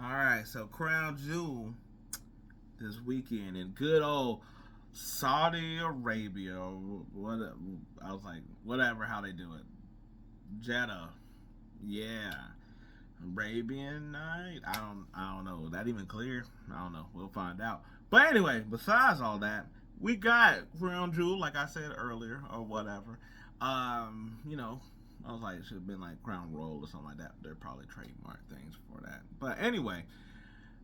All right, so Crown Jewel this weekend in good old Saudi Arabia. What I was like, whatever, how they do it. Jeddah, yeah. Arabian Night. I don't know. Is that even clear? I don't know. We'll find out. But anyway, besides all that, we got Crown Jewel, like I said earlier, or whatever. You know, I was like, it should have been like Crown Royal or something like that. They're probably trademark things for that. But anyway,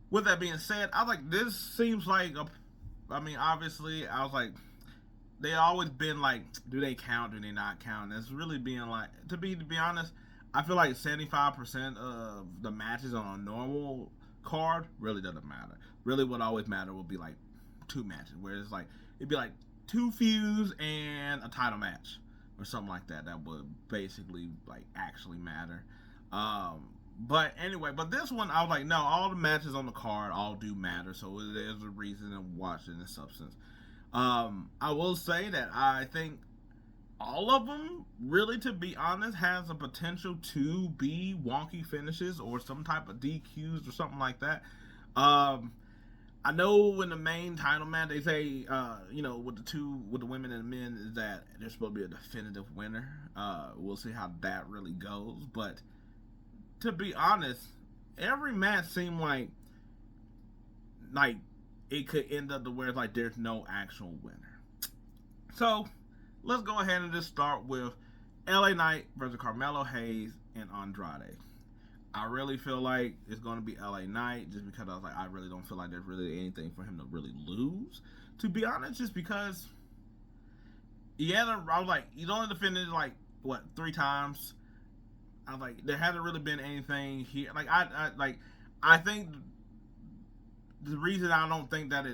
with that being said, I was like, this seems like a. I mean, obviously, I was like, they always been like, do they count? Do they not count? And it's really being like, to be honest, I feel like 75% of the matches on a normal card really doesn't matter. Really, what always matter will be like two matches, where it's like it'd be like two feuds and a title match or something like that. That would basically like actually matter. But anyway, but this one I was like, no, all the matches on the card all do matter, so there's a reason to watch it in substance. I will say that I think all of them, really, to be honest, has a potential to be wonky finishes or some type of DQs or something like that. Um, I know in the main title match they say, with the women and the men, is that there's supposed to be a definitive winner. We'll see how that really goes. But to be honest, every match seemed like it could end up to where it's like there's no actual winner. So let's go ahead and just start with LA Knight versus Carmelo Hayes and Andrade. I really feel like it's going to be LA Knight just because I was like, I really don't feel like there's really anything for him to really lose. To be honest, just because I was like, he's only defended like what 3 times. I was like, there hasn't really been anything here. I think the reason I don't think that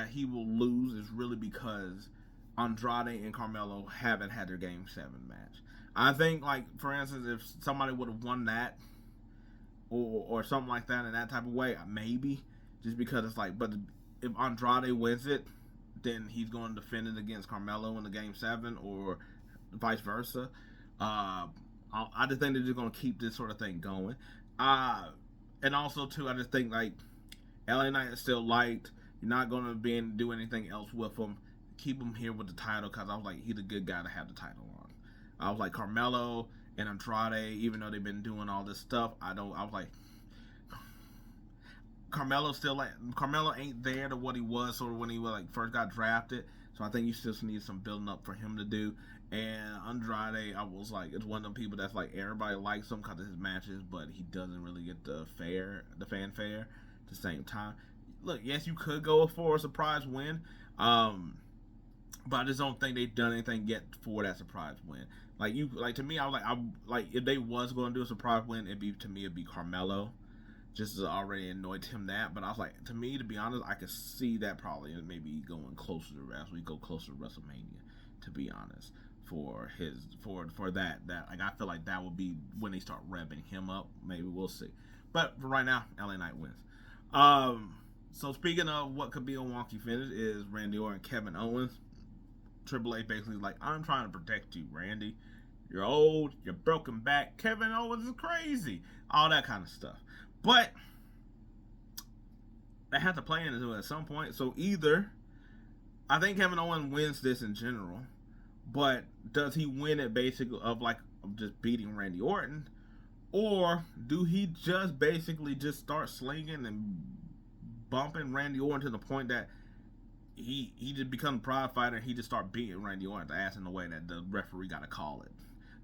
he will lose is really because Andrade and Carmelo haven't had their Game 7 match. I think, like, for instance, if somebody would have won that or something like that in that type of way, maybe. Just because it's like, but if Andrade wins it, then he's going to defend it against Carmelo in the Game 7 or vice versa. I just think they're just going to keep this sort of thing going. And also, too, I just think, like, LA Knight is still liked. You're not going to be able to do anything else with him. Keep him here with the title because I was like, he's a good guy to have the title on. I was like, Carmelo and Andrade, even though they've been doing all this stuff, I was like, Carmelo ain't there to what he was sort of when he like first got drafted. So I think you still need some building up for him to do. And Andrade, I was like, it's one of them people that's like everybody likes him because of his matches, but he doesn't really get the fanfare at the same time. Look, yes, you could go for a surprise win. But I just don't think they've done anything yet for that surprise win. To me, I was like, if they was going to do a surprise win, it'd be Carmelo, just as I already annoyed him that. But I was like, to me, to be honest, I could see that probably maybe going closer to as we go closer to WrestleMania. To be honest, for that like I feel like that would be when they start revving him up. Maybe we'll see. But for right now, LA Knight wins. So speaking of what could be a wonky finish is Randy Orton and Kevin Owens. Triple H basically like, I'm trying to protect you, Randy. You're old, you're broken back. Kevin Owens is crazy. All that kind of stuff. But they have to play into it at some point. So either I think Kevin Owens wins this in general, but does he win it basically of just beating Randy Orton? Or do he just basically just start slinging and bumping Randy Orton to the point that he just becomes a pride fighter and he just start beating Randy Orton's ass in the way that the referee got to call it.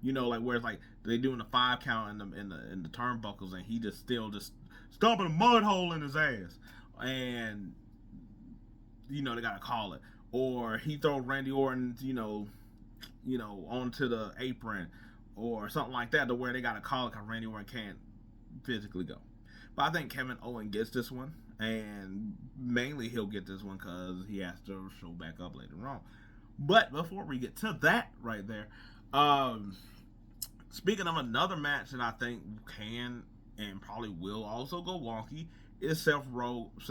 You know, like where it's like they doing the 5 count in the turnbuckles and he just still just stomping a mud hole in his ass, and they got to call it. Or he throws Randy Orton, onto the apron or something like that, to where they got to call it because Randy Orton can't physically go. But I think Kevin Owens gets this one, and mainly he'll get this one because he has to show back up later on. But before we get to that right there, speaking of another match that I think can and probably will also go wonky, is Seth Rollins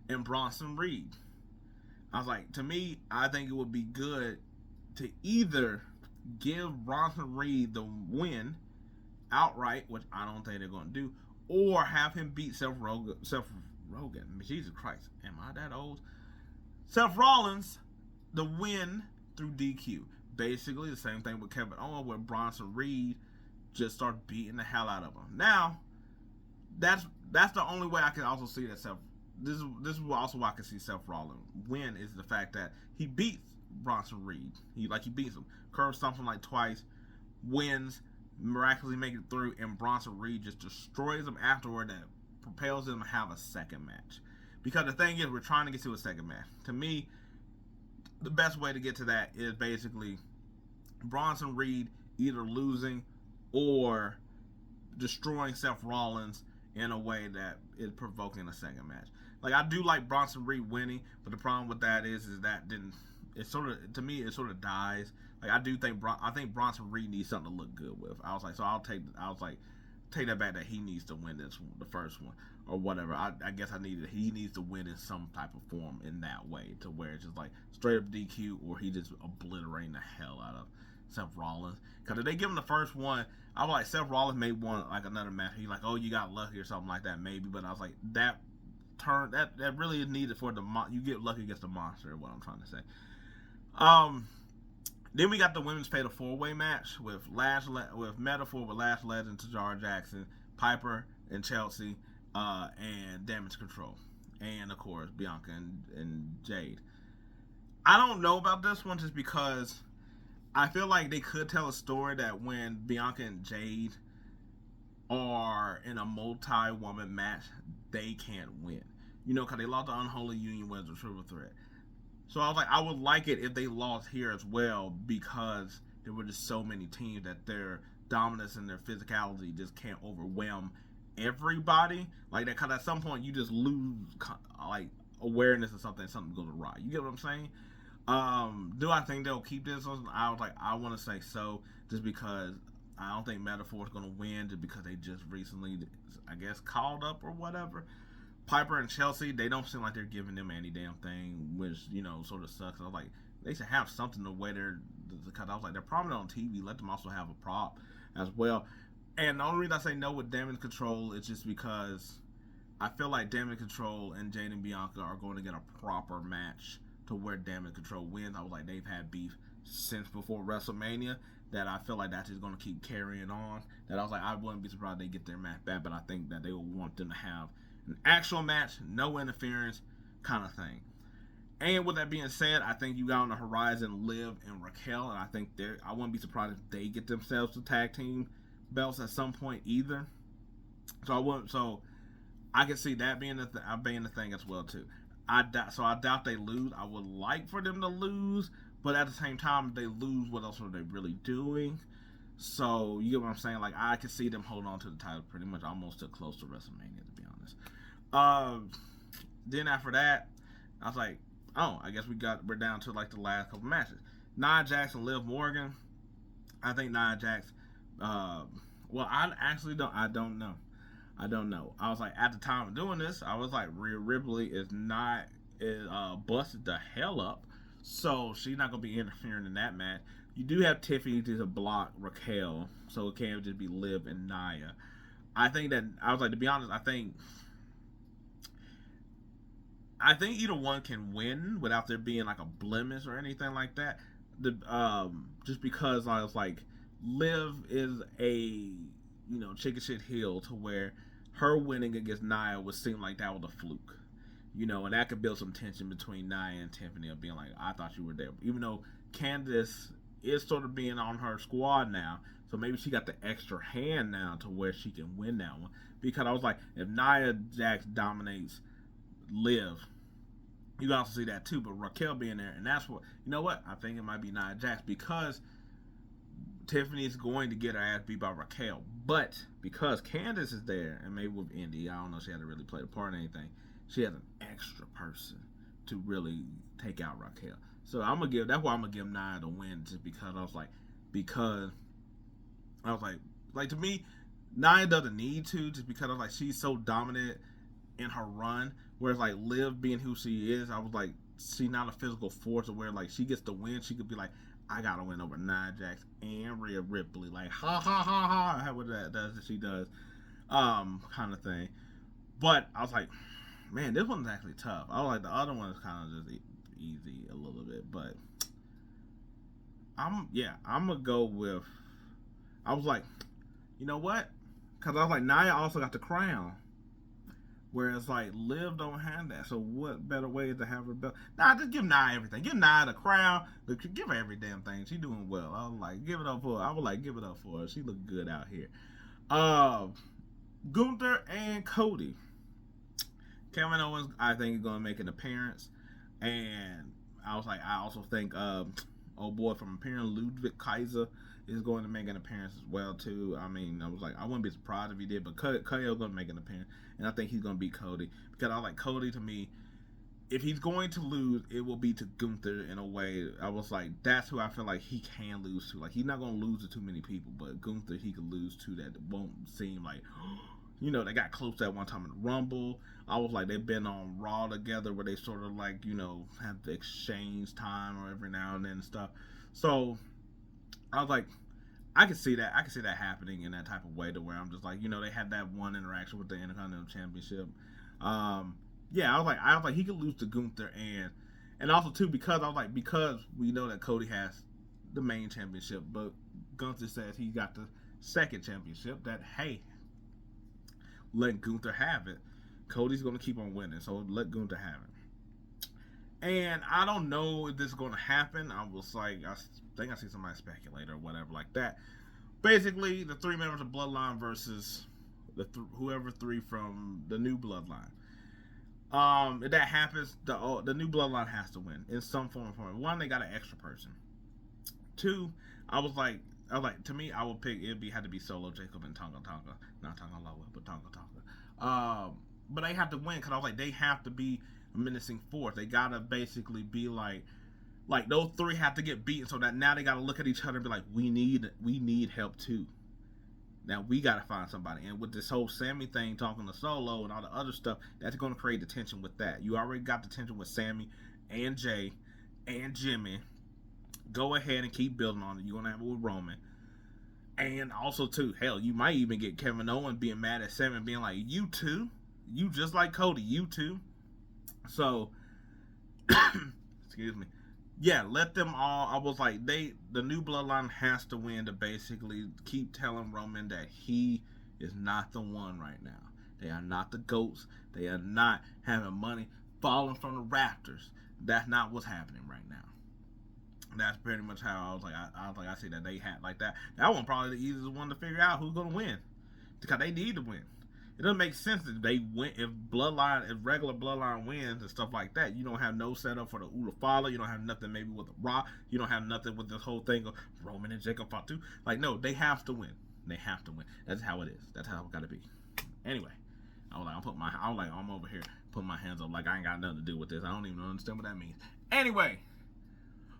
and Bronson Reed. I was like, to me, I think it would be good to either give Bronson Reed the win outright, which I don't think they're going to do, or have him beat Seth Rogen. Jesus Christ, am I that old? Seth Rollins, the win through DQ. Basically, the same thing with Kevin Owens, where Bronson Reed just started beating the hell out of him. Now, that's the only way I can also see that Seth. This is also why I can see Seth Rollins win, is the fact that he beats Bronson Reed. He beats him, curve stomps him like twice, wins, miraculously make it through, and Bronson Reed just destroys him afterward. That propels him to have a second match. Because the thing is, we're trying to get to a second match. To me, the best way to get to that is basically Bronson Reed either losing or destroying Seth Rollins in a way that is provoking a second match. Like, I do like Bronson Reed winning, but the problem with that is that didn't. It sort of, to me, it sort of dies. Like, I think Bronson Reed needs something to look good with. I was like, take that back, that he needs to win this one, the first one, or whatever. I guess he needs to win in some type of form in that way, to where it's just like straight up DQ, or he just obliterating the hell out of Seth Rollins. Because if they give him the first one, I was like, Seth Rollins may want like another match. He's like, oh, you got lucky or something like that, maybe. But I was like, that really is needed for you get lucky against the monster, is what I'm trying to say. Then we got the women's fatal 4-way match with Metaphor, with Lash Legend, Tajara Jackson, Piper and Chelsea, and Damage Control, and of course Bianca and Jade. I don't know about this one, just because I feel like they could tell a story that when Bianca and Jade are in a multi-woman match, they can't win. Because they lost the Unholy Union with a triple threat. So I was like, I would like it if they lost here as well, because there were just so many teams that their dominance and their physicality just can't overwhelm everybody like that. Because at some point you just lose like awareness of something goes awry. You get what I'm saying? Do I think they'll keep this? I was like, I want to say so, just because I don't think Metaphor is going to win, just because they just recently, I guess, called up or whatever. Piper and Chelsea, they don't seem like they're giving them any damn thing, which, sort of sucks. I was like, they should have something to where because I was like, they're prominent on TV, let them also have a prop as well. And the only reason I say no with Damage Control is just because I feel like Damage Control and Jade and Bianca are going to get a proper match to where Damage Control wins. I was like, they've had beef since before WrestleMania, that I feel like that's just going to keep carrying on. That I was like, I wouldn't be surprised they get their match back, but I think that they will want them to have an actual match, no interference kind of thing. And with that being said, I think you got on the horizon Liv and Raquel, and I think I wouldn't be surprised if they get themselves the tag team belts at some point either. So I can see that being the thing as well too. I doubt they lose. I would like for them to lose, but at the same time, if they lose, what else are they really doing? So you get what I'm saying? Like, I can see them hold on to the title pretty much almost to close to WrestleMania, to be honest. Then after that, I was like, oh, I guess we're down to like the last couple matches. Nia Jax and Liv Morgan. I think Nia Jax. Well, I actually don't know. I was like, at the time of doing this, I was like, Rhea Ripley is busted the hell up, so she's not gonna be interfering in that match. You do have Tiffany to block Raquel, so it can't just be Liv and Nia. I think that, I was like, to be honest, I think either one can win without there being like a blemish or anything like that. Just because I was like, Liv is a chicken shit heel, to where her winning against Nia would seem like that was a fluke, and that could build some tension between Nia and Tiffany of being like, I thought you were there, even though Candice is sort of being on her squad now, so maybe she got the extra hand now to where she can win that one. Because I was like, if Nia Jax dominates Liv, you can also see that too, but Raquel being there, and that's what, I think it might be Nia Jax, because Tiffany's going to get her ass beat by Raquel, but because Candice is there, and maybe with Indy, I don't know, she had to really play the part or anything, she has an extra person to really take out Raquel. So that's why I'm gonna give Nia the win, just because I was like, to me, Nia doesn't need to, just because I was like, she's so dominant in her run, whereas like Liv being who she is, I was like, she's not a physical force, where like she gets the win, she could be like, I gotta win over Nia Jax and Rhea Ripley. Like, ha ha ha ha, how that does she does, kind of thing. But I was like, man, this one's actually tough. I was like, the other one is kind of just easy a little bit, but I'm gonna go with. I was like, you know what? Because I was like, Nia also got the crown. Whereas like Liv don't have that, so what better way to have her belt? Nah, just give Nia everything. Give Nia the crown. Give her every damn thing. She doing well. I was like, give it up for her. I was like, give it up for her. She look good out here. Gunther and Cody. Kevin Owens, I think, is gonna make an appearance, and I was like, I also think, old boy from Imperium, Ludwig Kaiser, is going to make an appearance as well too. I mean, I was like, I wouldn't be surprised if he did, but Cody's going to make an appearance, and I think he's going to beat Cody because I like Cody. To me, if he's going to lose, it will be to Gunther in a way. I was like, that's who I feel like he can lose to. Like, he's not going to lose to too many people, but Gunther he could lose to that won't seem like. You know, they got close that one time in the Rumble. I was like, they've been on Raw together where they sort of like, you know, have to exchange time or every now and then and stuff. So I was like, I could see that. I could see that happening in that type of way to where I'm just like, you know, they had that one interaction with the Intercontinental Championship. Yeah, I was like, he could lose to Gunther and also too because because we know that Cody has the main championship, but Gunther says he got the second championship. That hey, let Gunther have it. Cody's going to keep on winning, so let Gunther have it. And I don't know if this is going to happen. I was like, I think I see somebody speculate or whatever like that. Basically, the 3 members of Bloodline versus whoever 3 from the new Bloodline. If that happens, the new Bloodline has to win in some form or form. 1, they got an extra person. 2, I was like, to me, I would pick had to be Solo, Jacob, and Tonga, not Tonga Loa, but Tonga. But they have to win because I was like, they have to be a menacing force. They gotta basically be like those 3 have to get beaten, so that now they gotta look at each other and be like, we need help too. Now we gotta find somebody. And with this whole Sammy thing, talking to Solo and all the other stuff, that's gonna create the tension with that. You already got the tension with Sammy and Jay and Jimmy. Go ahead and keep building on it. You're gonna have it with Roman. And also too, hell, you might even get Kevin Owens being mad at Sammy and being like, you too? You just like Cody, you too? So excuse me. Yeah, let them all. I was like, the new Bloodline has to win to basically keep telling Roman that he is not the one right now. They are not the GOATs. They are not having money falling from the rafters. That's not what's happening right now. That's pretty much how I was like. I see that they had like that. That one probably the easiest one to figure out who's gonna win because they need to win. It doesn't make sense if they win if regular Bloodline wins and stuff like that. You don't have no setup for the Ulafala. You don't have nothing maybe with the Raw. You don't have nothing with this whole thing of Roman and Jacob fought too. Like no, they have to win. They have to win. That's how it is. That's how it got to be. Anyway, I'm over here putting my hands up like I ain't got nothing to do with this. I don't even understand what that means. Anyway.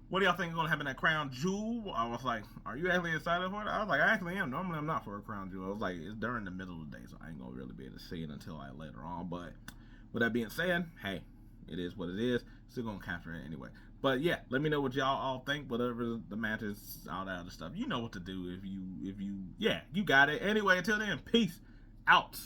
What do y'all think is going to happen at Crown Jewel? I was like, are you actually excited for it? I was like, I actually am. Normally, I'm not for a Crown Jewel. I was like, it's during the middle of the day, so I ain't going to really be able to see it until like later on. But with that being said, hey, it is what it is. Still going to capture it anyway. But yeah, let me know what y'all all think. Whatever the matches, all that other stuff. You know what to do if you, yeah, you got it. Anyway, until then, peace out.